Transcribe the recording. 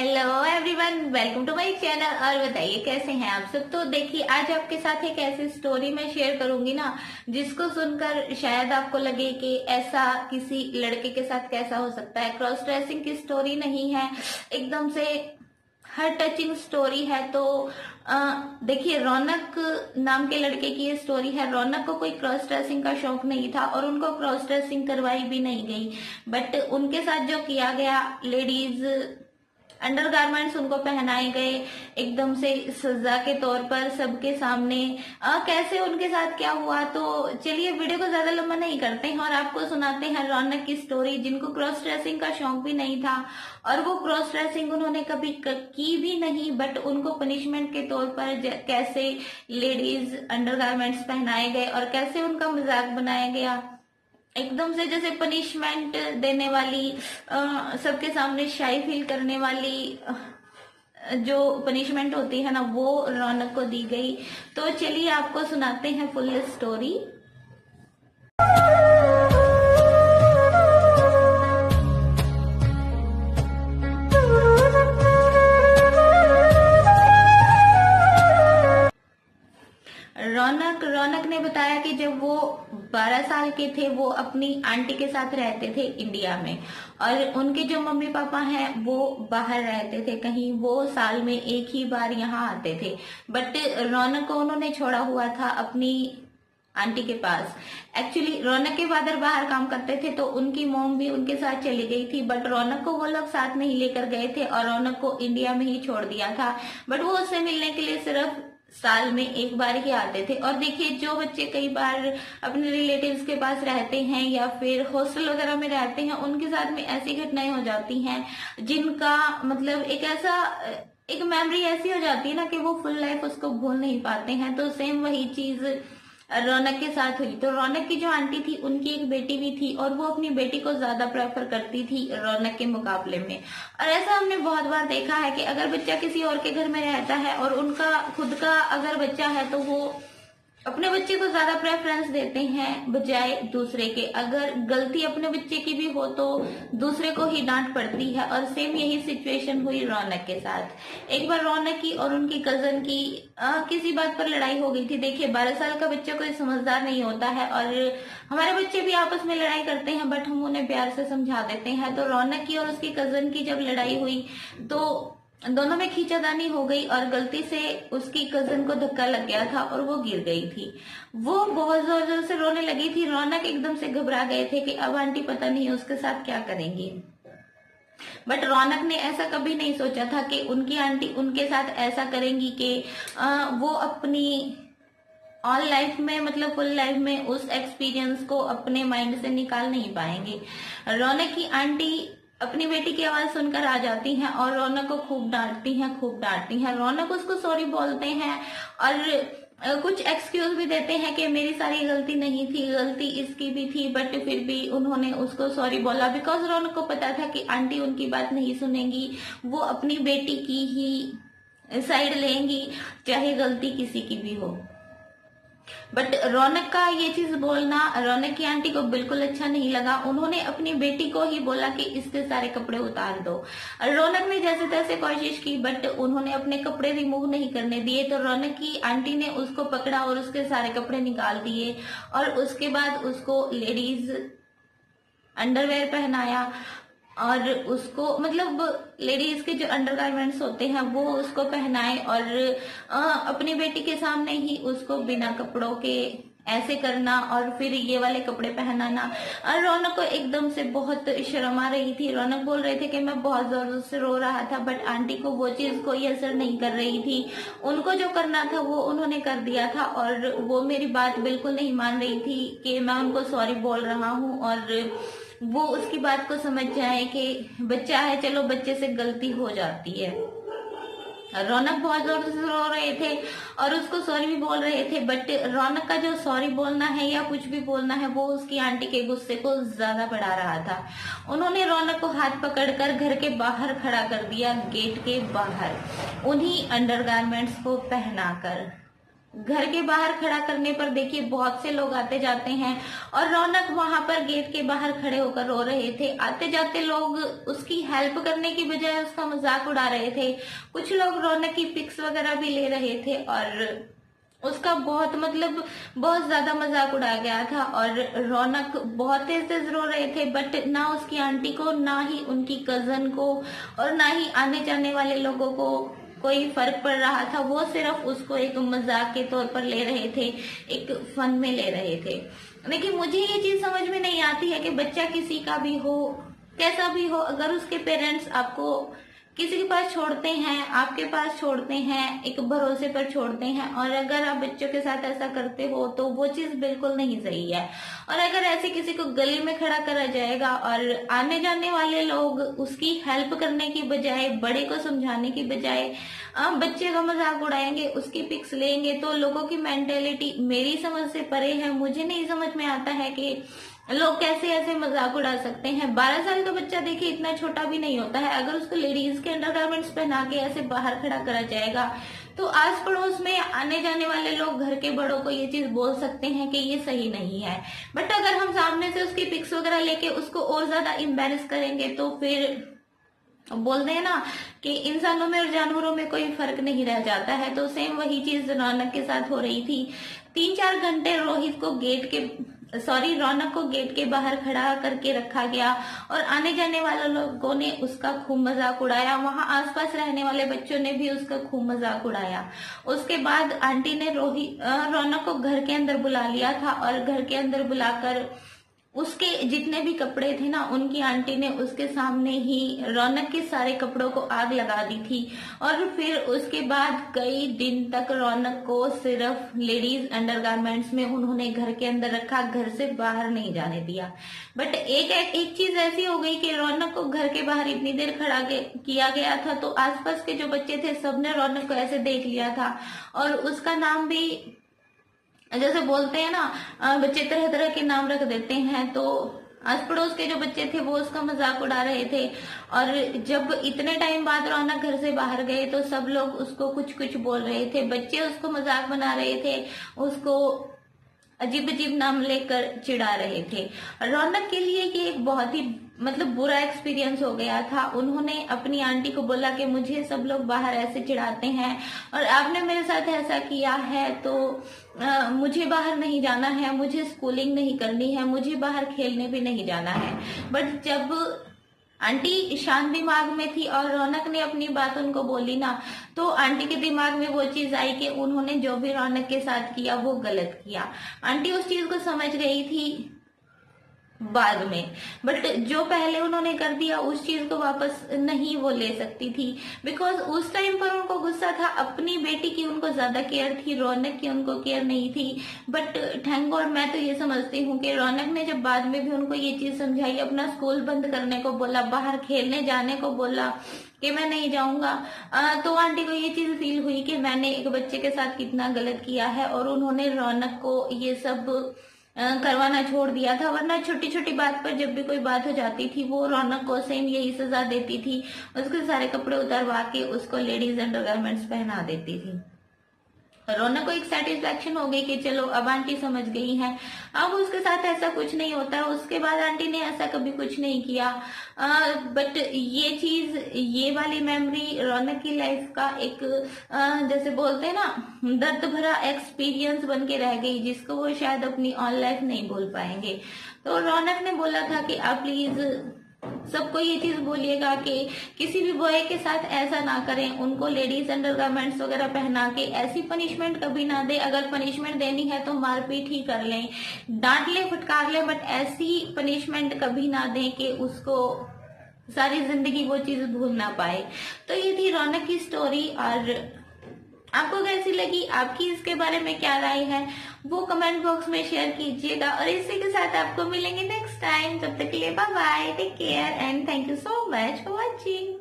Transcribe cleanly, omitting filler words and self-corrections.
Hello everyone, welcome to my channel. और बताइए कैसे हैं आप सब। तो देखिए, आज आपके साथ एक ऐसी स्टोरी मैं शेयर करूंगी ना, जिसको सुनकर शायद आपको लगे कि ऐसा किसी लड़के के साथ कैसा हो सकता है। क्रॉस ड्रेसिंग की स्टोरी नहीं है, एकदम से हर टचिंग स्टोरी है। तो देखिए, रौनक नाम के लड़के की ये स्टोरी है। रौनक को कोई क्रॉस ड्रेसिंग का शौक नहीं था और उनको क्रॉस ड्रेसिंग करवाई भी नहीं गई, बट उनके साथ जो किया गया, लेडीज अंडरगारमेंट्स उनको पहनाए गए एकदम से सजा के तौर पर सबके सामने। कैसे उनके साथ क्या हुआ, तो चलिए वीडियो को ज्यादा लंबा नहीं करते हैं और आपको सुनाते हैं रौनक की स्टोरी, जिनको क्रॉस ड्रेसिंग का शौक भी नहीं था और वो क्रॉस ड्रेसिंग उन्होंने कभी की भी नहीं, बट उनको पनिशमेंट के तौर पर कैसे लेडीज अंडरगारमेंट्स पहनाए गए और कैसे उनका मजाक बनाया गया। एकदम से जैसे पनिशमेंट देने वाली, सबके सामने शाई फील करने वाली जो पनिशमेंट होती है ना, वो रौनक को दी गई। तो चलिए आपको सुनाते हैं फुल स्टोरी। रौनक ने बताया कि जब वो 12 साल के थे, वो अपनी आंटी के साथ रहते थे इंडिया में, और उनके जो मम्मी पापा हैं वो बाहर रहते थे कहीं। वो साल में एक ही बार यहाँ आते थे, बट रौनक को उन्होंने छोड़ा हुआ था अपनी आंटी के पास। एक्चुअली रौनक के फादर बाहर काम करते थे, तो उनकी मॉम भी उनके साथ चली गई थी, बट रौनक को वो लोग साथ में ही लेकर गए थे और रौनक को इंडिया में ही छोड़ दिया था। बट वो उससे मिलने के लिए सिर्फ साल में एक बार ही आते थे। और देखिए, जो बच्चे कई बार अपने रिलेटिव्स के पास रहते हैं या फिर हॉस्टल वगैरह में रहते हैं, उनके साथ में ऐसी घटनाएं हो जाती हैं जिनका मतलब एक मेमोरी ऐसी हो जाती है ना कि वो फुल लाइफ उसको भूल नहीं पाते हैं। तो सेम वही चीज रौनक के साथ हुई। तो रौनक की जो आंटी थी, उनकी एक बेटी भी थी और वो अपनी बेटी को ज्यादा प्रेफर करती थी रौनक के मुकाबले में। और ऐसा हमने बहुत बार देखा है कि अगर बच्चा किसी और के घर में रहता है और उनका खुद का अगर बच्चा है, तो वो अपने बच्चे को ज्यादा प्रेफरेंस देते हैं बजाय दूसरे के। अगर गलती अपने बच्चे की भी हो तो दूसरे को ही डांट पड़ती है, और सेम यही सिचुएशन हुई रौनक के साथ। एक बार रौनक की और उनकी कजन की किसी बात पर लड़ाई हो गई थी। देखिए, 12 साल का बच्चा कोई समझदार नहीं होता है, और हमारे बच्चे भी आपस में लड़ाई करते हैं, बट हम उन्हें प्यार से समझा देते हैं। तो रौनक की और उसकी कजन की जब लड़ाई हुई, तो दोनों में खींचातानी हो गई और गलती से उसकी कजन को धक्का लग गया था और वो गिर गई थी। वो बहुत जोर जोर से रोने लगी थी। रौनक एकदम से घबरा गए थे कि अब आंटी पता नहीं उसके साथ क्या करेंगी। बट रौनक ने ऐसा कभी नहीं सोचा था कि उनकी आंटी उनके साथ ऐसा करेंगी कि वो अपनी ऑल लाइफ में, मतलब फुल लाइफ में उस एक्सपीरियंस को अपने माइंड से निकाल नहीं पाएंगे। रौनक की आंटी अपनी बेटी की आवाज सुनकर आ जाती हैं और रौनक को खूब डांटती हैं। रौनक उसको सॉरी बोलते हैं और कुछ एक्सक्यूज भी देते हैं कि मेरी सारी गलती नहीं थी, गलती इसकी भी थी, बट फिर भी उन्होंने उसको सॉरी बोला बिकॉज रौनक को पता था कि आंटी उनकी बात नहीं सुनेंगी, वो अपनी बेटी की ही साइड लेंगी, चाहे गलती किसी की भी हो। बट रौनक का ये चीज बोलना रौनक की आंटी को बिल्कुल अच्छा नहीं लगा। उन्होंने अपनी बेटी को ही बोला कि इसके सारे कपड़े उतार दो। रौनक ने जैसे तैसे कोशिश की, बट उन्होंने अपने कपड़े रिमूव नहीं करने दिए। तो रौनक की आंटी ने उसको पकड़ा और उसके सारे कपड़े निकाल दिए, और उसके बाद उसको लेडीज अंडरवेयर पहनाया और उसको, मतलब लेडीज के जो अंडरगारमेंट्स होते हैं वो उसको पहनाए, और अपनी बेटी के सामने ही उसको बिना कपड़ों के ऐसे करना और फिर ये वाले कपड़े पहनाना। और रौनक को एकदम से बहुत शर्म आ रही थी। रौनक बोल रहे थे कि मैं बहुत जोर से रो रहा था, बट आंटी को वो चीज कोई असर नहीं कर रही थी। उनको जो करना था वो उन्होंने कर दिया था, और वो मेरी बात बिल्कुल नहीं मान रही थी कि मैं उनको सॉरी बोल रहा हूँ, और वो उसकी बात को समझ जाए कि बच्चा है, चलो बच्चे से गलती हो जाती है। रौनक बहुत जोर से रो रहे थे और उसको सॉरी भी बोल रहे थे, बट रौनक का जो सॉरी बोलना है या कुछ भी बोलना है, वो उसकी आंटी के गुस्से को ज्यादा बढ़ा रहा था। उन्होंने रौनक को हाथ पकड़कर घर के बाहर खड़ा कर दिया, गेट के बाहर, उन्हीं अंडरगारमेंट्स को पहनाकर। घर के बाहर खड़ा करने पर देखिए बहुत से लोग आते जाते हैं, और रौनक वहां पर गेट के बाहर खड़े होकर रो रहे थे। आते जाते लोग उसकी हेल्प करने की बजाय उसका मजाक उड़ा रहे थे। कुछ लोग रौनक की पिक्स वगैरह भी ले रहे थे, और उसका बहुत ज्यादा मजाक उड़ाया गया था। और रौनक बहुत तेज तेज रो रहे थे, बट ना उसकी आंटी को, ना ही उनकी कजन को, और ना ही आने जाने वाले लोगों को कोई फर्क पड़ रहा था। वो सिर्फ उसको एक मजाक के तौर पर ले रहे थे, एक फन में ले रहे थे। लेकिन मुझे ये चीज समझ में नहीं आती है कि बच्चा किसी का भी हो, कैसा भी हो, अगर उसके पेरेंट्स आपको किसी के पास छोड़ते हैं, आपके पास छोड़ते हैं, एक भरोसे पर छोड़ते हैं, और अगर आप बच्चों के साथ ऐसा करते हो तो वो चीज बिल्कुल नहीं सही है। और अगर ऐसे किसी को गली में खड़ा करा जाएगा और आने जाने वाले लोग उसकी हेल्प करने की बजाय, बड़े को समझाने की बजाय बच्चे का मजाक उड़ाएंगे, उसकी पिक्स लेंगे, तो लोगों की मेंटेलिटी मेरी समझ से परे है। मुझे नहीं समझ में आता है कि लोग कैसे ऐसे मजाक उड़ा सकते हैं। 12 साल का बच्चा देखिए इतना छोटा भी नहीं होता है, अगर उसको लेडीज के अंडरगारमेंट्स पहना के ऐसे बाहर खड़ा करा जाएगा तो आस पड़ोस में आने जाने वाले लोग, घर के बड़ों को ये चीज बोल सकते हैं कि ये सही नहीं है। बट अगर हम सामने से उसकी पिक्स वगैरह लेके उसको और ज्यादा एम्बेरस करेंगे तो फिर बोलते हैं ना कि इंसानों में और जानवरों में कोई फर्क नहीं रह जाता है। तो सेम वही चीज रौनक के साथ हो रही थी। 3-4 घंटे रौनक को गेट के बाहर खड़ा करके रखा गया, और आने जाने वाले लोगों ने उसका खूब मजाक उड़ाया। वहां आसपास रहने वाले बच्चों ने भी उसका खूब मजाक उड़ाया। उसके बाद आंटी ने रौनक को घर के अंदर बुला लिया था, और घर के अंदर बुलाकर उसके जितने भी कपड़े थे ना, उनकी आंटी ने उसके सामने ही रौनक के सारे कपड़ों को आग लगा दी थी। और फिर उसके बाद कई दिन तक रौनक को सिर्फ लेडीज अंडरगारमेंट्स में उन्होंने घर के अंदर रखा, घर से बाहर नहीं जाने दिया। बट एक चीज ऐसी हो गई कि रौनक को घर के बाहर इतनी देर खड़ा किया गया था, तो आसपास के जो बच्चे थे सबने रौनक को ऐसे देख लिया था, और उसका नाम भी जैसे बोलते हैं ना, बच्चे तरह तरह के नाम रख देते हैं। तो आस पड़ोस के जो बच्चे थे वो उसका मजाक उड़ा रहे थे, और जब इतने टाइम बाद रौनक घर से बाहर गए तो सब लोग उसको कुछ कुछ बोल रहे थे। बच्चे उसको मजाक बना रहे थे, उसको अजीब अजीब नाम लेकर चिढ़ा रहे थे। रौनक के लिए ये एक बहुत ही बुरा एक्सपीरियंस हो गया था। उन्होंने अपनी आंटी को बोला कि मुझे सब लोग बाहर ऐसे चिढ़ाते हैं और आपने मेरे साथ ऐसा किया है, तो मुझे बाहर नहीं जाना है, मुझे स्कूलिंग नहीं करनी है, मुझे बाहर खेलने भी नहीं जाना है। बट जब आंटी शांत दिमाग में थी और रौनक ने अपनी बात उनको बोली ना, तो आंटी के दिमाग में वो चीज आई कि उन्होंने जो भी रौनक के साथ किया वो गलत किया। आंटी उस चीज को समझ रही थी बाद में, बट जो पहले उन्होंने कर दिया उस चीज को वापस नहीं वो ले सकती थी, बिकॉज उस टाइम पर उनको गुस्सा था। अपनी बेटी की उनको ज्यादा केयर थी, रौनक की उनको केयर नहीं थी। बट थैंक गॉड, मैं तो ये समझती हूँ कि रौनक ने जब बाद में भी उनको ये चीज समझाई, अपना स्कूल बंद करने को बोला, बाहर खेलने जाने को बोला कि मैं नहीं जाऊंगा, तो आंटी को ये चीज फील हुई कि मैंने एक बच्चे के साथ कितना गलत किया है, और उन्होंने रौनक को ये सब करवाना छोड़ दिया था। वरना छोटी छोटी बात पर जब भी कोई बात हो जाती थी वो रौनक को सेम यही सजा देती थी, उसके सारे कपड़े उतारवा के उसको लेडीज अंडरगारमेंट्स पहना देती थी। रौनक को एक सेटिस्फेक्शन हो गई कि चलो अब आंटी समझ गई है, अब उसके साथ ऐसा कुछ नहीं होता। उसके बाद आंटी ने ऐसा कभी कुछ नहीं किया। बट ये चीज, ये वाली मेमोरी रौनक की लाइफ का एक जैसे बोलते हैं ना दर्द भरा एक्सपीरियंस बन के रह गई, जिसको वो शायद अपनी ऑन लाइफ नहीं भूल पाएंगे। तो रौनक ने बोला था कि आप प्लीज सबको ये चीज बोलिएगा कि किसी भी बॉय के साथ ऐसा ना करें, उनको लेडीज अंडरगारमेंट्स वगैरह पहना के ऐसी पनिशमेंट कभी ना दे। अगर पनिशमेंट देनी है तो मारपीट ही कर लें, डांट लें, फटकार लें, बट ऐसी पनिशमेंट कभी ना दें कि उसको सारी जिंदगी वो चीज भूल ना पाए। तो ये थी रौनक की स्टोरी, और आपको कैसी लगी, आपकी इसके बारे में क्या राय है वो कमेंट बॉक्स में शेयर कीजिएगा। और इसी के साथ आपको मिलेंगे नेक्स्ट टाइम, तब तक के लिए bye bye, take care and thank you so much for watching.